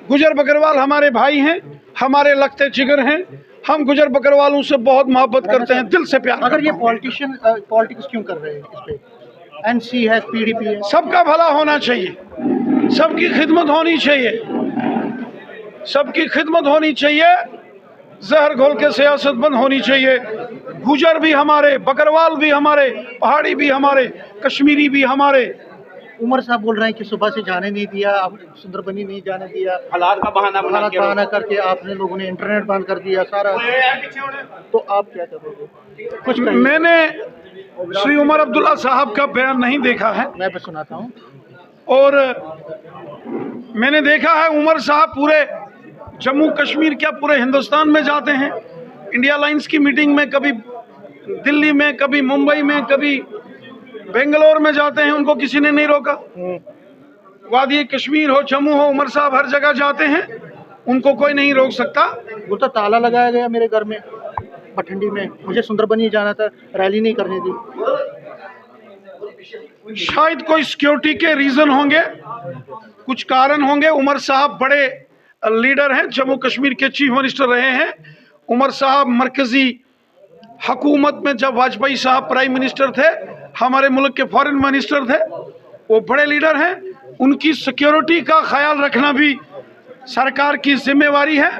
गुजर बकरवाल हमारे भाई हैं, हमारे लगते जिगर हैं। हम गुजर बकरवालों से बहुत मोहब्बत करते हैं, दिल से प्यार। अगर ये पॉलिटिक्स क्यों कर रहे हैं इस पे? एनसी है, पीडीपी है। सबका भला होना चाहिए, सबकी खिदमत होनी चाहिए, सबकी खिदमत होनी चाहिए। जहर घोल के सियासत बंद होनी चाहिए। गुजर भी हमारे, बकरवाल भी हमारे, पहाड़ी भी हमारे, कश्मीरी भी हमारे। उमर साहब बोल रहे हैं कि सुबह से जाने नहीं दिया, आप सुंदरबनी नहीं जाने दिया, हालात का बहाना करके आपने लोगों ने इंटरनेट बंद कर दिया सारा। तो आप क्या करोगे? कुछ कहिए। मैंने श्री उमर अब्दुल्ला साहब का बयान नहीं देखा है, मैं भी सुनाता हूँ। और मैंने देखा है उमर साहब पूरे जम्मू कश्मीर क्या पूरे हिंदुस्तान में जाते हैं। इंडिया लाइंस की मीटिंग में कभी दिल्ली में, कभी मुंबई में, कभी बेंगलोर में जाते हैं, उनको किसी ने नहीं रोका। वादी कश्मीर हो, जम्मू हो, उमर साहब हर जगह जाते हैं, उनको कोई नहीं रोक सकता। बोलता ताला लगाया गया मेरे घर में बठंडी में, मुझे सुंदरबनी जाना था, रैली नहीं करने दी। शायद कोई सिक्योरिटी के रीजन होंगे, कुछ कारण होंगे। उमर साहब बड़े लीडर हैं, जम्मू कश्मीर के चीफ मिनिस्टर रहे हैं। उमर साहब मरकजी हुकूमत में जब वाजपेयी साहब प्राइम मिनिस्टर थे, हमारे मुल्क के फॉरेन मिनिस्टर थे, वो बड़े लीडर हैं। उनकी सिक्योरिटी का ख्याल रखना भी सरकार की जिम्मेवारी है।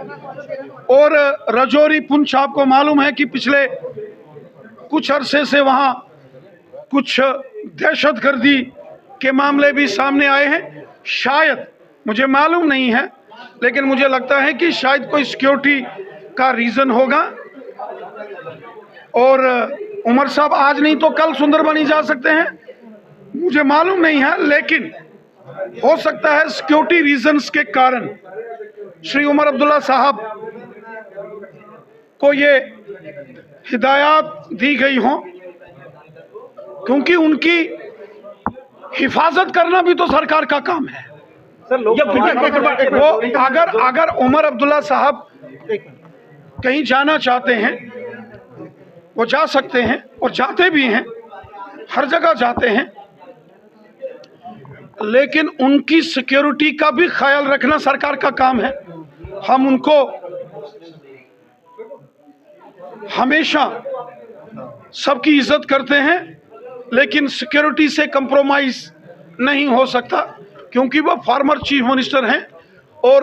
और रजौरी पुंछ, आपको मालूम है कि पिछले कुछ अरसे से वहाँ कुछ दहशतगर्दी के मामले भी सामने आए हैं। शायद, मुझे मालूम नहीं है, लेकिन मुझे लगता है कि शायद कोई सिक्योरिटी का रीज़न होगा। और उमर साहब आज नहीं तो कल सुंदरबनी जा सकते हैं, मुझे मालूम नहीं है, लेकिन हो सकता है सिक्योरिटी रीजंस के कारण श्री उमर अब्दुल्ला साहब को ये हिदायत दी गई हो, क्योंकि उनकी हिफाजत करना भी तो सरकार का काम है। वो अगर उमर अब्दुल्ला साहब कहीं जाना चाहते हैं, वो जा सकते हैं और जाते भी हैं, हर जगह जाते हैं, लेकिन उनकी सिक्योरिटी का भी ख्याल रखना सरकार का काम है। हम उनको हमेशा सबकी इज्जत करते हैं, लेकिन सिक्योरिटी से कंप्रोमाइज नहीं हो सकता, क्योंकि वो फॉर्मर चीफ मिनिस्टर हैं और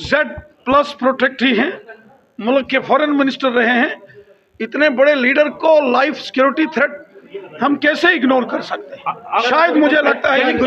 Z+ प्रोटेक्टी हैं, मुल्क के फॉरेन मिनिस्टर रहे हैं। इतने बड़े लीडर को लाइफ सिक्योरिटी थ्रेट हम कैसे इग्नोर कर सकते हैं? शायद मुझे लगता है कि